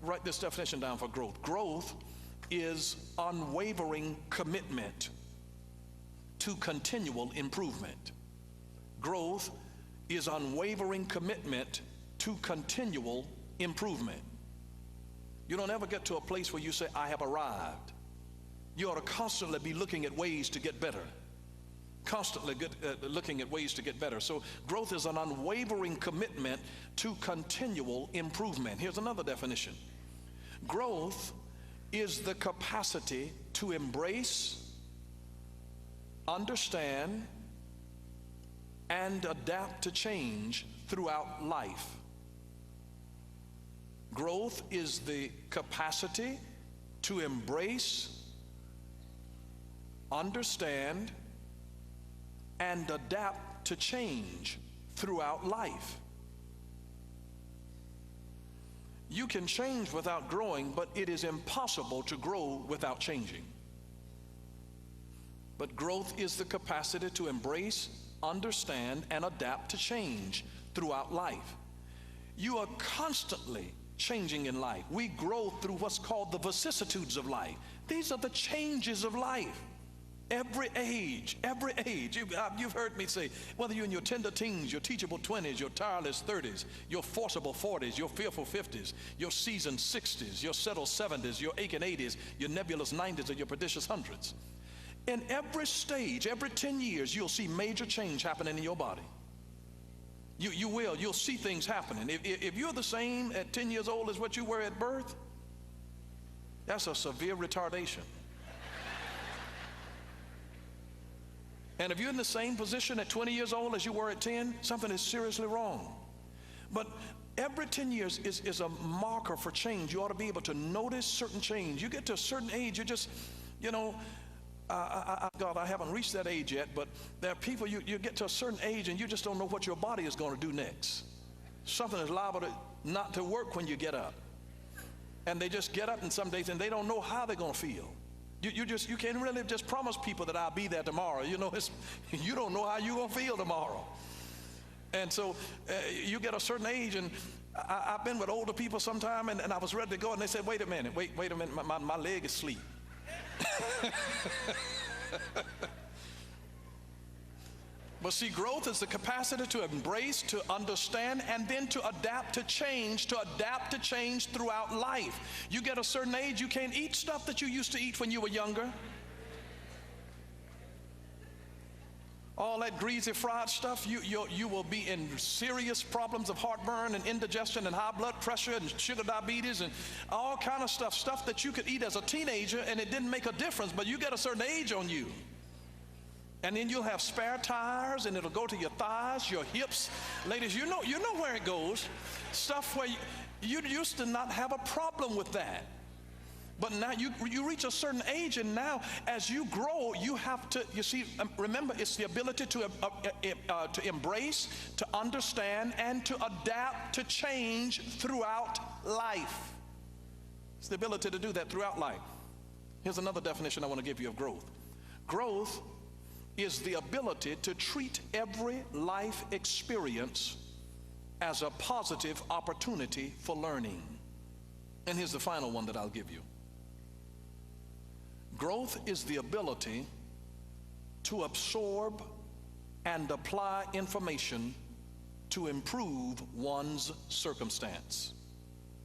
Write this definition down for growth. Growth is unwavering commitment to continual improvement. Growth is unwavering commitment to continual improvement. You don't ever get to a place where you say, I have arrived. You ought to constantly be looking at ways to get better. Constantly looking at ways to get better. So growth is an unwavering commitment to continual improvement. Here's another definition. Growth is the capacity to embrace, understand, and adapt to change throughout life. Growth is the capacity to embrace, understand, and adapt to change throughout life. You can change without growing, but it is impossible to grow without changing. But growth is the capacity to embrace, understand, and adapt to change throughout life. You are constantly changing in life. We grow through what's called the vicissitudes of life. These are the changes of life. Every age, you've heard me say, whether you're in your tender teens, your teachable 20s, your tireless 30s, your forcible 40s, your fearful 50s, your seasoned 60s, your settled 70s, your aching 80s, your nebulous 90s, or your prodigious hundreds. In every stage, every 10 years, you'll see major change happening in your body. You'll see things happening. If you're the same at 10 years old as what you were at birth, that's a severe retardation. And if you're in the same position at 20 years old as you were at 10, something is seriously wrong. But every 10 years is a marker for change. You ought to be able to notice certain change. You get to a certain age, you just, God, I haven't reached that age yet, but there are people, you get to a certain age and you just don't know what your body is going to do next. Something is liable not to work when you get up. And they just get up and some days and they don't know how they're going to feel. You can't really just promise people that I'll be there tomorrow. You don't know how you're going to feel tomorrow. And so you get a certain age, and I've been with older people sometime, and I was ready to go, and they said, wait a minute, my leg is asleep. But see, growth is the capacity to embrace, to understand, and then to adapt to change throughout life. You get a certain age, you can't eat stuff that you used to eat when you were younger. All that greasy fried stuff, you will be in serious problems of heartburn and indigestion and high blood pressure and sugar diabetes and all kind of stuff that you could eat as a teenager and it didn't make a difference, but you get a certain age on you. And then you'll have spare tires and it'll go to your thighs, your hips. Ladies, you know where it goes. Stuff where you used to not have a problem with that. But now you reach a certain age, and now as you grow, you have to, remember, it's the ability to embrace, to understand, and to adapt to change throughout life. It's the ability to do that throughout life. Here's another definition I want to give you of growth. Growth is the ability to treat every life experience as a positive opportunity for learning. And here's the final one that I'll give you. Growth is the ability to absorb and apply information to improve one's circumstance.